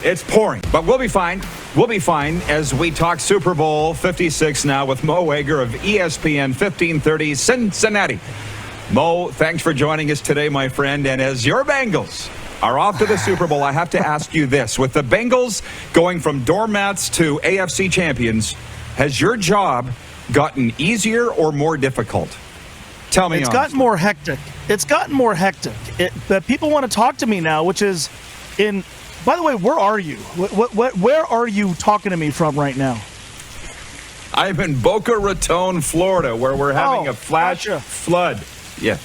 It's pouring, but we'll be fine. We'll be fine as we talk Super Bowl 56 now with Mo Wager of ESPN 1530 Cincinnati. Mo, thanks for joining us today, my friend. And as your Bengals are off to the Super Bowl, I have to ask you this. With the Bengals going from doormats to AFC champions, has your job gotten easier or more difficult? Tell me honestly. It's gotten more hectic. It's gotten more hectic. But people want to talk to me now, which is in... By the way, where are you? Where are you talking to me from right now? I'm in Boca Raton, Florida, where we're having a flash flood. Yeah.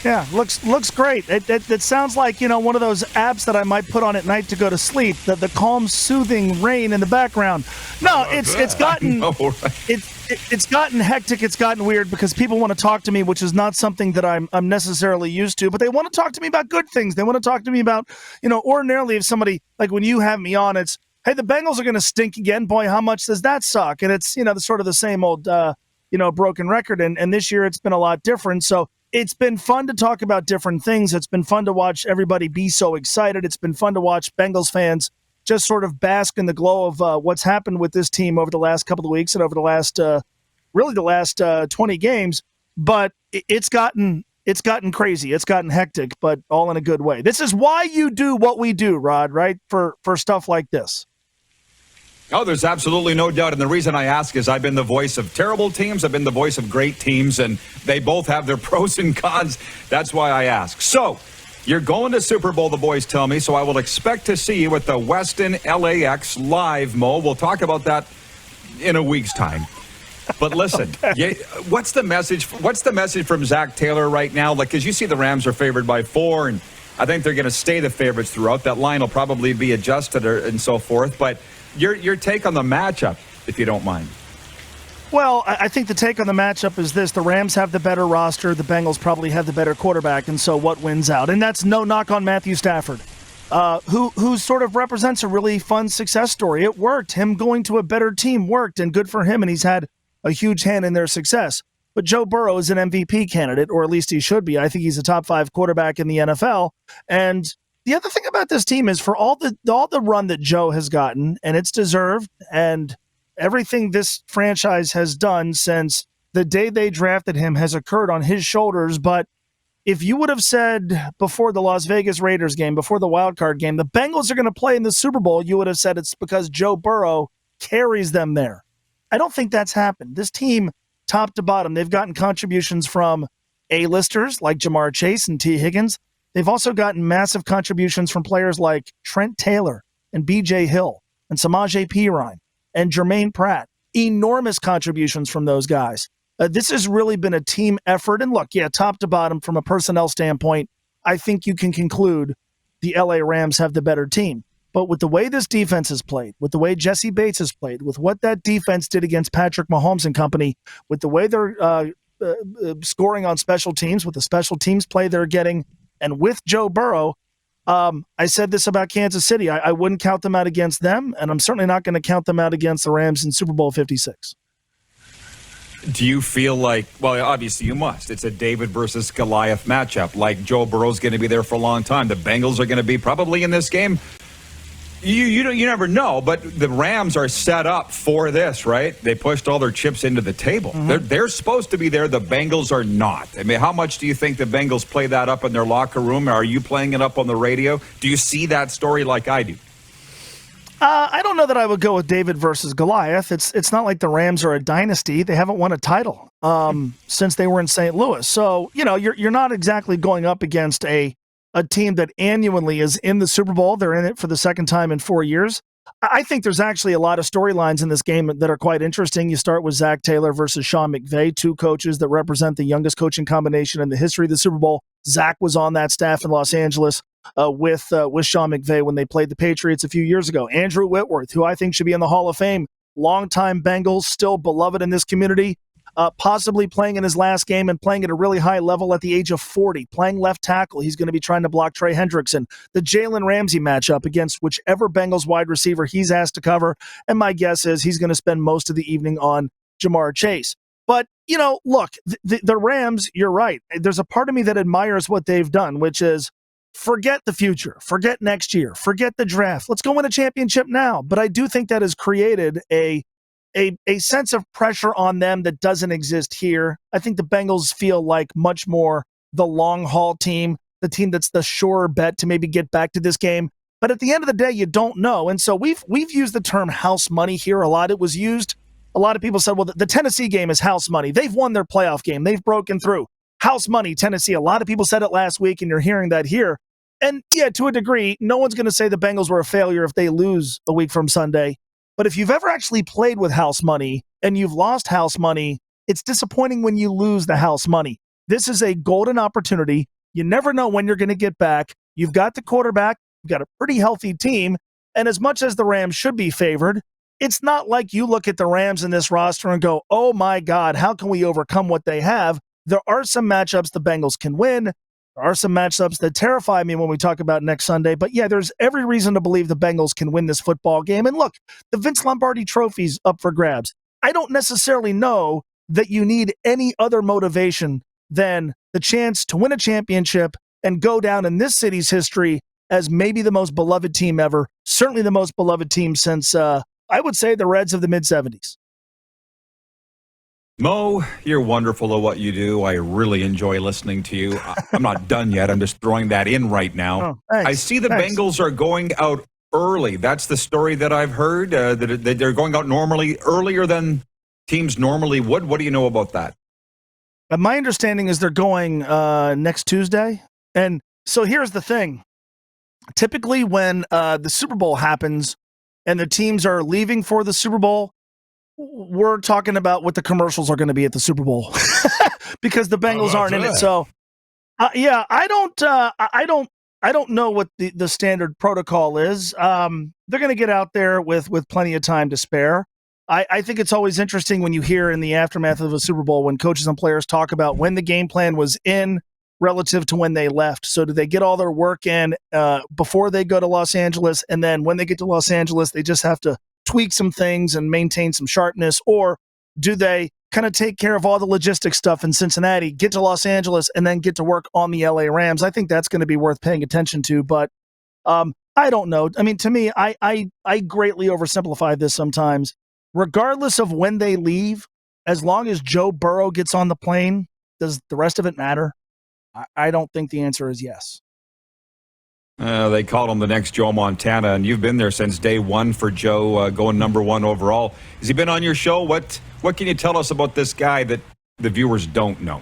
Yeah, looks great. It sounds like, one of those apps that I might put on at night to go to sleep. The calm, soothing rain in the background. No, it's gotten it's gotten hectic. It's gotten weird because people want to talk to me, which is not something that I'm necessarily used to. But they want to talk to me about good things. They want to talk to me about, ordinarily if somebody like when you have me on, it's hey, the Bengals are going to stink again. Boy, how much does that suck? And it's the sort of the same old broken record. And this year it's been a lot different. So. It's been fun to talk about different things. It's been fun to watch everybody be so excited. It's been fun to watch Bengals fans just sort of bask in the glow of what's happened with this team over the last couple of weeks and over the last 20 games. But it's gotten crazy. It's gotten hectic, but all in a good way. This is why you do what we do, Rod, right? For stuff like this. Oh, there's absolutely no doubt. And the reason I ask is I've been the voice of terrible teams. I've been the voice of great teams, and they both have their pros and cons. That's why I ask. So you're going to Super Bowl, the boys tell me, so I will expect to see you at the Westin LAX live, Mo. We'll talk about that in a week's time. But listen, what's the message? What's the message from Zach Taylor right now? Like, because you see the Rams are favored by 4, and I think they're going to stay the favorites throughout. That line will probably be adjusted and so forth. But your take on the matchup, if you don't mind. Well, I think the take on the matchup is this. The Rams have the better roster. The Bengals probably have the better quarterback. And so what wins out? And that's no knock on Matthew Stafford, who sort of represents a really fun success story. It worked. Him going to a better team worked, and good for him. And he's had a huge hand in their success. But Joe Burrow is an MVP candidate, or at least he should be. I think he's a top 5 quarterback in the NFL. And the other thing about this team is for all the run that Joe has gotten, and it's deserved, and everything this franchise has done since the day they drafted him has occurred on his shoulders. But if you would have said before the Las Vegas Raiders game, before the wild card game, the Bengals are going to play in the Super Bowl, you would have said it's because Joe Burrow carries them there. I don't think that's happened. This team, top to bottom, they've gotten contributions from A-listers like Jamar Chase and T. Higgins. They've also gotten massive contributions from players like Trent Taylor and B.J. Hill and Samaje Perine and Jermaine Pratt. Enormous contributions from those guys. This has really been a team effort. And look, top to bottom, from a personnel standpoint, I think you can conclude the L.A. Rams have the better team. But with the way this defense has played, with the way Jesse Bates has played, with what that defense did against Patrick Mahomes and company, with the way they're scoring on special teams, with the special teams play they're getting, and with Joe Burrow, I said this about Kansas City. I wouldn't count them out against them, and I'm certainly not going to count them out against the Rams in Super Bowl 56. Do you feel like, well, obviously you must. It's a David versus Goliath matchup. Like Joe Burrow's going to be there for a long time. The Bengals are going to be probably in this game. You never know, but the Rams are set up for this, right? They pushed all their chips into the table. Mm-hmm. They're supposed to be there. The Bengals are not. I mean, how much do you think the Bengals play that up in their locker room? Are you playing it up on the radio? Do you see that story like I do? I don't know that I would go with David versus Goliath. It's not like the Rams are a dynasty. They haven't won a title since they were in St. Louis. So, you're not exactly going up against a team that annually is in the Super Bowl. They're in it for the second time in 4 years. I think there's actually a lot of storylines in this game that are quite interesting. You start with Zach Taylor versus Sean McVay, 2 coaches that represent the youngest coaching combination in the history of the Super Bowl. Zach was on that staff in Los Angeles with Sean McVay when they played the Patriots a few years ago. Andrew Whitworth, who I think should be in the Hall of Fame, longtime Bengals, still beloved in this community. Possibly playing in his last game and playing at a really high level at the age of 40, playing left tackle. He's going to be trying to block Trey Hendrickson. The Jalen Ramsey matchup against whichever Bengals wide receiver he's asked to cover. And my guess is he's going to spend most of the evening on Jamar Chase. But, look, the Rams, you're right. There's a part of me that admires what they've done, which is forget the future, forget next year, forget the draft. Let's go win a championship now. But I do think that has created a sense of pressure on them that doesn't exist here. I think the Bengals feel like much more the long haul team, the team that's the surer bet to maybe get back to this game. But at the end of the day, you don't know. And so we've used the term house money here a lot. It was used. A lot of people said, well, the Tennessee game is house money. They've won their playoff game. They've broken through. House money, Tennessee. A lot of people said it last week, and you're hearing that here. And yeah, to a degree, no one's going to say the Bengals were a failure if they lose a week from Sunday. But if you've ever actually played with house money and you've lost house money, it's disappointing when you lose the house money. This is a golden opportunity. You never know when you're going to get back. You've got the quarterback. You've got a pretty healthy team. And as much as the Rams should be favored, it's not like you look at the Rams in this roster and go, oh my God, how can we overcome what they have? There are some matchups the Bengals can win. There are some matchups that terrify me when we talk about next Sunday. But yeah, there's every reason to believe the Bengals can win this football game. And look, the Vince Lombardi trophy's up for grabs. I don't necessarily know that you need any other motivation than the chance to win a championship and go down in this city's history as maybe the most beloved team ever, certainly the most beloved team since, I would say, the Reds of the mid-'70s. Mo, you're wonderful at what you do. I really enjoy listening to you. I'm not done yet. I'm just throwing that in right now. Oh, thanks. I see the Bengals are going out early. That's the story that I've heard, that they're going out normally earlier than teams normally would. What do you know about that? My understanding is they're going next Tuesday. And so here's the thing. Typically when the Super Bowl happens and the teams are leaving for the Super Bowl, we're talking about what the commercials are going to be at the Super Bowl because the Bengals aren't in it. So, yeah, I don't know what the standard protocol is. They're going to get out there with plenty of time to spare. I think it's always interesting when you hear in the aftermath of a Super Bowl when coaches and players talk about when the game plan was in relative to when they left. So do they get all their work in before they go to Los Angeles? And then when they get to Los Angeles, they just have to tweak some things and maintain some sharpness? Or do they kind of take care of all the logistics stuff in Cincinnati, get to Los Angeles, and then get to work on the LA Rams? I think that's going to be worth paying attention to. But I don't know. I mean, to me, I greatly oversimplify this sometimes. Regardless of when they leave, as long as Joe Burrow gets on the plane, does the rest of it matter? I don't think the answer is yes. They called him the next Joe Montana, and you've been there since day one for Joe, going number one overall. Has he been on your show? What can you tell us about this guy that the viewers don't know?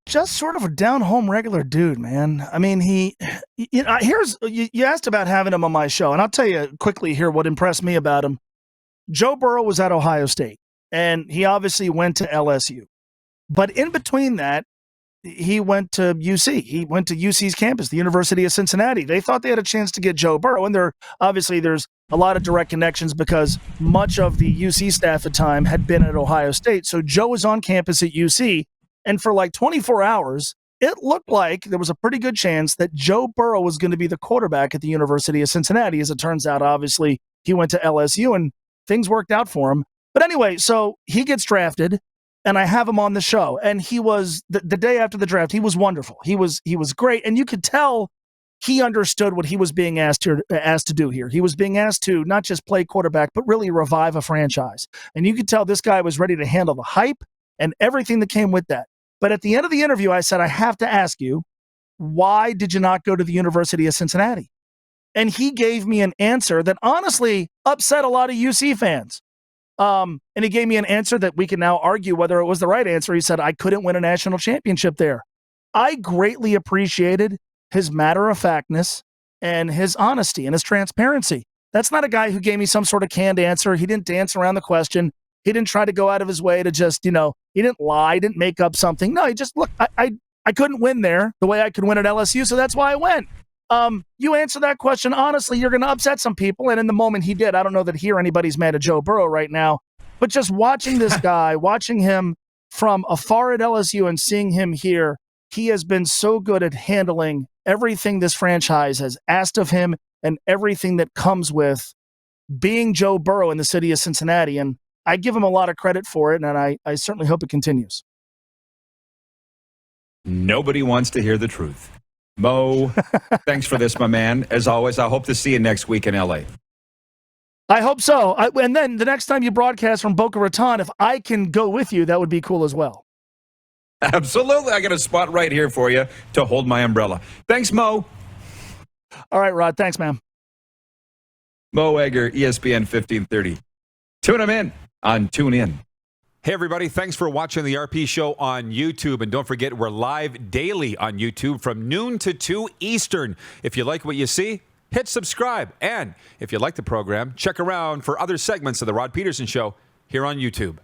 Just sort of a down-home regular dude, man. I mean, you asked about having him on my show, and I'll tell you quickly here what impressed me about him. Joe Burrow was at Ohio State, and he obviously went to LSU. But in between that, he went to UC. He went to UC's campus, the University of Cincinnati. They thought they had a chance to get Joe Burrow, and there's a lot of direct connections because much of the UC staff at the time had been at Ohio State. So Joe was on campus at UC, and for like 24 hours, it looked like there was a pretty good chance that Joe Burrow was going to be the quarterback at the University of Cincinnati. As it turns out, obviously, he went to LSU, and things worked out for him. But anyway, so he gets drafted, and I have him on the show. And he was the day after the draft. He was wonderful. He was great, and you could tell he understood what he was being asked to do here. He was being asked to not just play quarterback, but really revive a franchise. And you could tell this guy was ready to handle the hype and everything that came with that. But at the end of the interview, I said, I have to ask you, why did you not go to the University of Cincinnati? And he gave me an answer that honestly upset a lot of UC fans. And he gave me an answer that we can now argue whether it was the right answer. He said, I couldn't win a national championship there. I greatly appreciated his matter-of-factness and his honesty and his transparency. That's not a guy who gave me some sort of canned answer. He didn't dance around the question. He didn't try to go out of his way to just, he didn't lie, didn't make up something. No, he just, look, I couldn't win there the way I could win at LSU, so that's why I went. You answer that question honestly, you're going to upset some people. And in the moment he did, I don't know that here anybody's mad at Joe Burrow right now, but just watching this guy, watching him from afar at LSU and seeing him here, he has been so good at handling everything this franchise has asked of him and everything that comes with being Joe Burrow in the city of Cincinnati. And I give him a lot of credit for it, and I certainly hope it continues. Nobody wants to hear the truth. Mo, thanks for this, my man. As always, I hope to see you next week in L.A. I hope so. And then the next time you broadcast from Boca Raton, if I can go with you, that would be cool as well. Absolutely. I got a spot right here for you to hold my umbrella. Thanks, Mo. All right, Rod. Thanks, man. Mo Egger, ESPN 1530. Tune him in on TuneIn. Hey, everybody. Thanks for watching the RP Show on YouTube. And don't forget, we're live daily on YouTube from noon to 2 Eastern. If you like what you see, hit subscribe. And if you like the program, check around for other segments of the Rod Pedersen Show here on YouTube.